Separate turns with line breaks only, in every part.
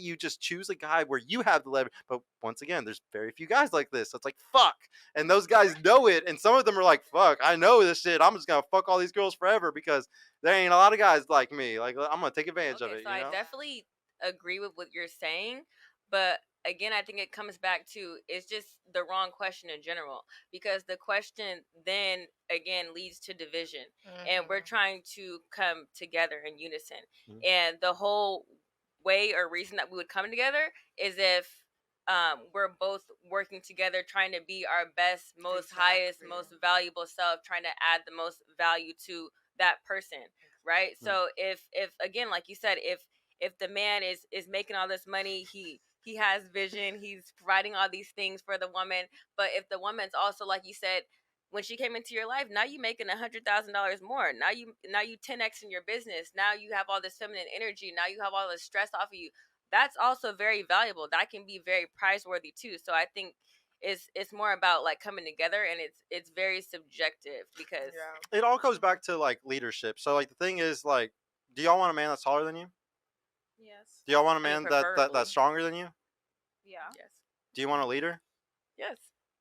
can't you just choose a guy where you have the leverage? But once again, there's very few guys like this. So it's like, fuck. And those guys know it. And some of them are like, fuck, I know this shit. I'm just going to fuck all these girls forever because there ain't a lot of guys like me. Like, I'm going to take advantage of
Okay,
it,
so
you
I
know?
definitely agree with what you're saying, but again, I think it comes back to it's just the wrong question in general, because the question then again leads to division, and we're trying to come together in unison.
Mhm.
And the whole way or reason that we would come together is if we're both working together, trying to be our best, most highest, most valuable self, trying to add the most value to that person, right?
Mhm.
So if again, like you said, if the man is making all this money, he has vision, he's providing all these things for the woman. But if the woman's also, like you said, when she came into your life, now you making $100,000 more. Now you 10x in your business. Now you have all this feminine energy. Now you have all this stress off of you. That's also very valuable. That can be very prizeworthy too. So I think it's more about like coming together, and it's very subjective because
It all goes back to like leadership. So like the thing is like, do y'all want a man that's taller than you?
Yes.
Do y'all want a
I mean
man
preferably.
that's stronger than you?
Yeah.
Yes.
Do you want a leader?
Yes.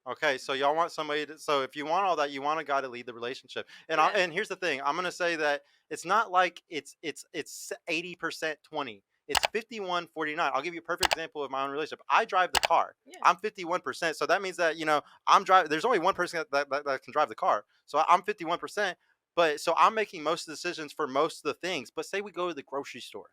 Okay, so y'all want somebody to, so if you want all that, you want a guy to lead the relationship. And
Yeah.
and here's the thing, I'm gonna say that it's not like it's 80% 20. It's 51-49. I'll give you a perfect example of my own relationship. I drive the car.
Yeah.
I'm 51%. So that means that, I'm driving. There's only one person that can drive the car. So I'm 51%. But so I'm making most of the decisions for most of the things. But say we go to the grocery store.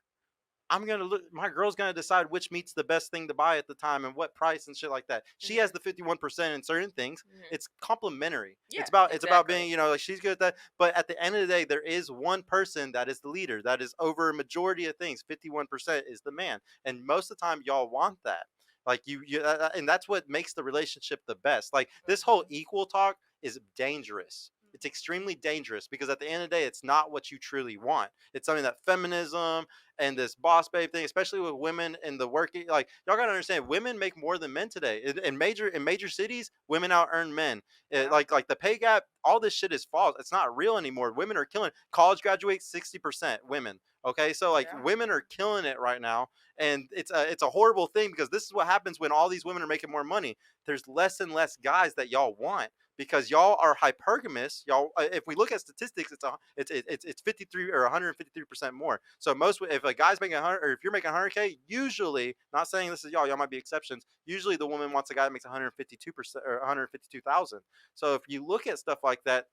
I'm gonna look. My girl's gonna decide which meat's the best thing to buy at the time and what price and shit like that. She has the 51% in certain things. It's complementary.
Yeah,
It's about being,
exactly.
like she's good at that. But at the end of the day, there is one person that is the leader. That is over a majority of things. 51% is the man, and most of the time, y'all want that. Like and that's what makes the relationship the best. Like this whole equal talk is dangerous. It's extremely dangerous because at the end of the day, it's not what you truly want. It's something that feminism and this boss babe thing, especially with women in the working, like y'all gotta understand, women make more than men today. In major cities, women out earn men. Like the pay gap, all this shit is false. It's not real anymore. Women are killing. College graduates 60% women. Okay, so like women are killing it right now, and it's a horrible thing because this is what happens when all these women are making more money. There's less and less guys that y'all want because y'all are hypergamous. Y'all, if we look at statistics, it's 53 or 153% more. So most, if a guy's making 100, or if you're making 100K, usually, not saying this is y'all might be exceptions. Usually the woman wants a guy that makes 152% or 152,000. So if you look at stuff like that,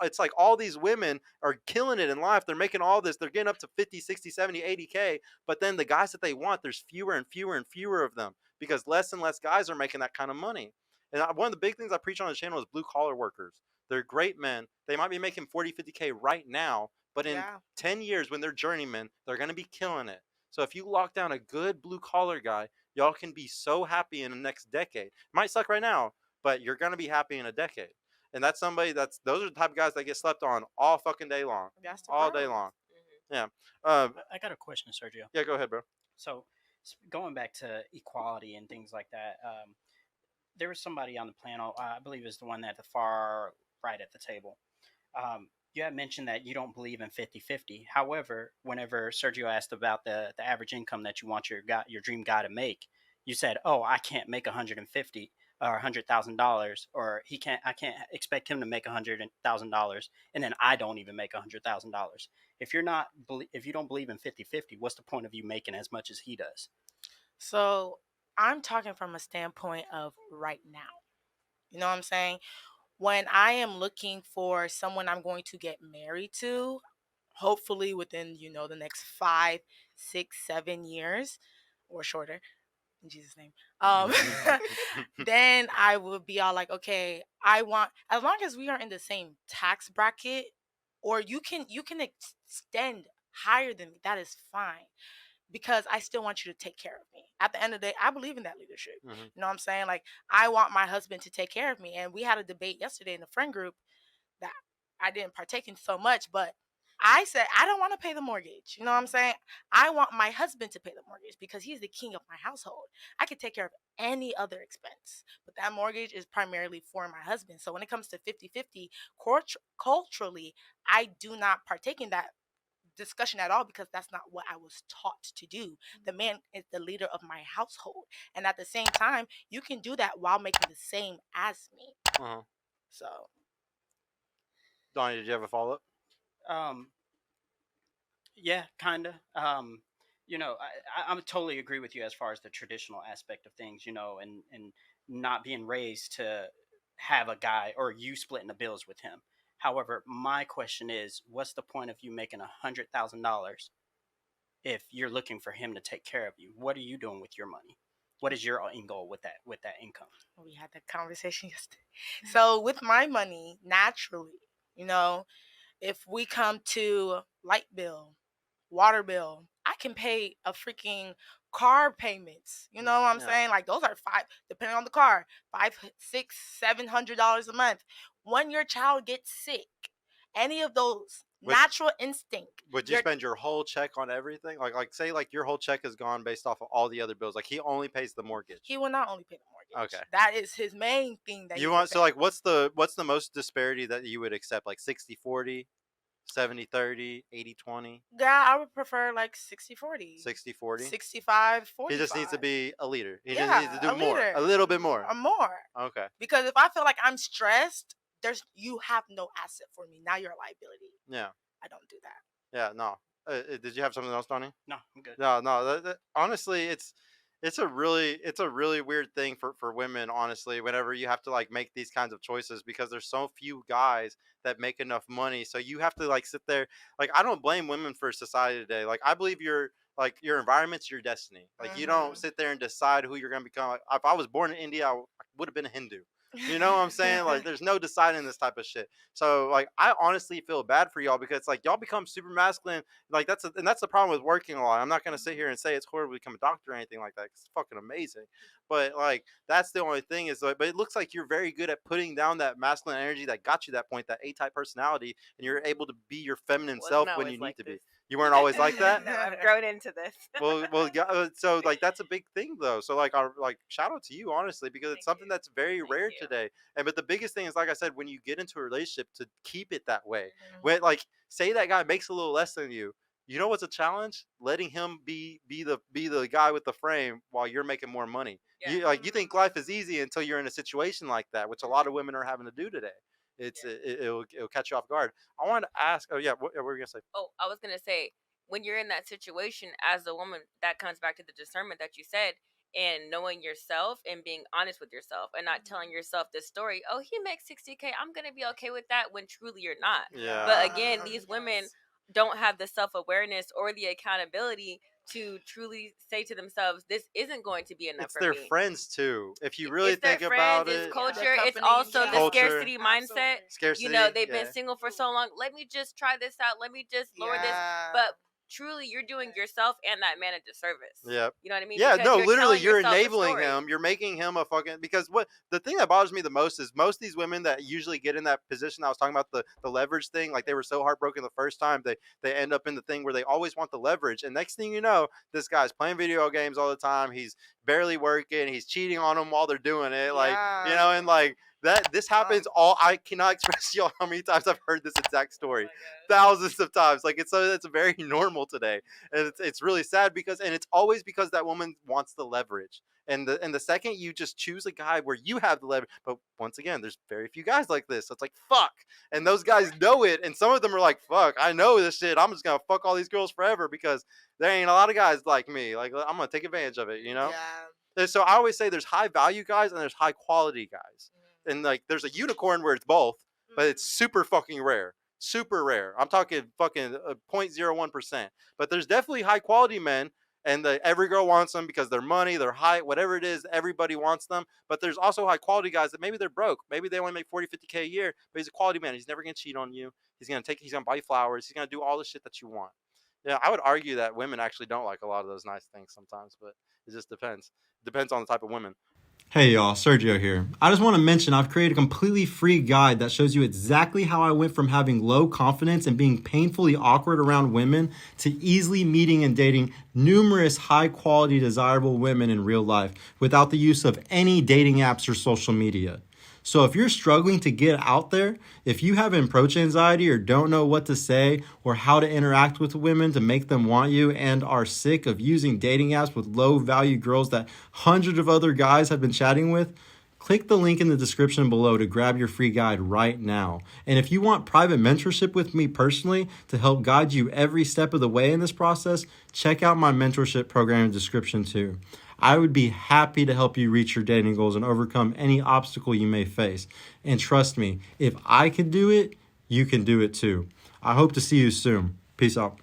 it's like all these women are killing it in life. They're making all this. They're getting up to 50, 60, 70, 80K. But then the guys that they want, there's fewer and fewer and fewer of them because less and less guys are making that kind of money. And one of the big things I preach on the channel is blue collar workers. They're great men. They might be making 40, 50K right now, but in 10 years when they're journeymen, they're going to be killing it. So if you lock down a good blue collar guy, y'all can be so happy in the next decade. It might suck right now, but you're going to be happy in a decade. And that's somebody those are the type of guys that get slept on all fucking day long.
That's the
All day
problem.
long. Yeah.
I got a question, Sergio.
Yeah, go ahead, bro.
So, going back to equality and things like that, there was somebody on the panel, I believe is the one at the far right at the table. You had mentioned that you don't believe in 50-50. However, whenever Sergio asked about the average income that you want your dream guy to make, you said, "Oh, I can't make 150 or $100,000, or I can't expect him to make $100,000, and then I don't even make $100,000." If you don't believe in 50-50, what's the point of you making as much as he does?
So I'm talking from a standpoint of right now. You know what I'm saying? When I am looking for someone I'm going to get married to, hopefully within, the next 5, 6, 7 years or shorter, in Jesus' name. Then I would be all like, okay, I want, as long as we are in the same tax bracket, or you can extend higher than me, that is fine. Because I still want you to take care of me. At the end of the day, I believe in that leadership.
Mhm.
You know what I'm saying? Like, I want my husband to take care of me. And we had a debate yesterday in the friend group that I didn't partake in so much, but I said, I don't want to pay the mortgage. You know what I'm saying? I want my husband to pay the mortgage because he's the king of my household. I could take care of any other expense, but that mortgage is primarily for my husband. So when it comes to 50-50, culturally, I do not partake in that discussion at all, because that's not what I was taught to do. The man is the leader of my household, and at the same time, you can do that while making the same as me.
Uh-huh.
So
Donnie, did you have a follow up?
Um, yeah, kind of. I totally agree with you as far as the traditional aspect of things, and not being raised to have a guy or you splitting the bills with him. However, my question is, what's the point of you making $100,000 if you're looking for him to take care of you? What are you doing with your money? What is your end goal with that income?
we had that conversation yesterday. So with my money, naturally, if we come to light bill, water bill, I can pay a freaking car payments. You know what I'm saying? Like those are depending on the car, $500, $600, $700 a month. When your child gets sick, any of those natural instinct.
Would you spend your whole check on everything? Like say like your whole check is gone based off of all the other bills. Like he only pays the mortgage.
He will not only pay the mortgage.
Okay.
That is his main thing that
you want. So like what's the most disparity that you would accept? Like 60-40? 70-30, 80-20?
Yeah, I would prefer like 60-40.
60-40?
65-45.
He just needs to be a leader. He
Yeah,
just needs to do more.
leader.
A little bit more.
More.
Okay.
Because if I feel like I'm stressed, you have no asset for me. Now you're a liability.
Yeah.
I don't do that.
Yeah, no. Did you have something else, Donnie?
No, I'm good.
No. Honestly, it's a really weird thing for women, honestly, whenever you have to like make these kinds of choices, because there's so few guys that make enough money. So you have to like sit there. Like I don't blame women for society today. Like I believe your environment's your destiny. Like you don't sit there and decide who you're gonna become. Like, if I was born in India, I would have been a Hindu. You know what I'm saying? Like there's no deciding this type of shit. So like I honestly feel bad for y'all, because like y'all become super masculine. Like that's the problem with working a lot. I'm not gonna sit here and say it's horrible to become a doctor or anything like that. It's fucking amazing. But like that's the only thing is like, but it looks like you're very good at putting down that masculine energy that got you that point, that A-type personality, and you're able to be your feminine self when you need to be. You weren't always like that?
No, I've grown into this.
So like that's a big thing though. So like shout out to you, honestly, because it's something that's very rare today. And but the biggest thing is, like I said, when you get into a relationship, to keep it that way. When like say that guy makes a little less than you. You know what's a challenge? Letting him be the guy with the frame while you're making more money.
Yeah.
You think life is easy until you're in a situation like that, which a lot of women are having to do today. It'll catch you off guard. I wanted to ask. Oh yeah, what were you gonna say?
Oh, I was gonna say, when you're in that situation as a woman, that comes back to the discernment that you said, and knowing yourself and being honest with yourself, and not telling yourself this story. Oh, he makes $60K. I'm gonna be okay with that, when truly you're not.
Yeah.
But again, these women don't have the self-awareness or the accountability to truly say to themselves, this isn't going to be enough
it's
for
their
me.
friends too. If you really
It's their
think
friends,
about it,
it's culture,
The
it's
company,
also the
Culture.
scarcity mindset.
Scarcity.
They've been single for so long. Let me just try this out. Let me just lower this. But truly, you're doing yourself and that man a disservice.
Yep.
You know what I mean?
Yeah,
Because
no,
you're
literally,
telling
you're
yourself a
enabling
story.
him. You're making him a fucking, because what the thing that bothers me the most is most of these women that usually get in that position I was talking about, the leverage thing, like they were so heartbroken the first time, they end up in the thing where they always want the leverage, and next thing you know, this guy's playing video games all the time. He's barely working. He's cheating on them while they're doing it. Like and like this happens all. I cannot express to y'all how many times I've heard this exact story. Thousands of times. Like it's very normal today, and it's really sad, because it's always because that woman wants the leverage. And the second you just choose a guy where you have the leverage, but once again, there's very few guys like this. So it's like fuck, and those guys know it, and some of them are like, fuck, I know this shit. I'm just gonna fuck all these girls forever, because there ain't a lot of guys like me. Like I'm gonna take advantage of it,
Yeah.
And so I always say there's high value guys and there's high quality guys. And like there's a unicorn where it's both, but it's super fucking rare. Super rare. I'm talking fucking 0.01%. But there's definitely high quality men, and every girl wants them because their money, their height, whatever it is, everybody wants them. But there's also high quality guys that maybe they're broke. Maybe they only make 40, 50K a year, but he's a quality man. He's never going to cheat on you. He's going to buy you flowers. He's going to do all the shit that you want. Yeah, I would argue that women actually don't like a lot of those nice things sometimes, but it just depends. Depends on the type of women.
Hey y'all, Sergio here. I just want to mention I've created a completely free guide that shows you exactly how I went from having low confidence and being painfully awkward around women to easily meeting and dating numerous high quality desirable women in real life without the use of any dating apps or social media. So if you're struggling to get out there, if you have approach anxiety or don't know what to say or how to interact with women to make them want you and are sick of using dating apps with low value girls that hundreds of other guys have been chatting with, click the link in the description below to grab your free guide right now. And if you want private mentorship with me personally to help guide you every step of the way in this process, check out my mentorship program in the description too. I would be happy to help you reach your dating goals and overcome any obstacle you may face. And trust me, if I can do it, you can do it too. I hope to see you soon. Peace out.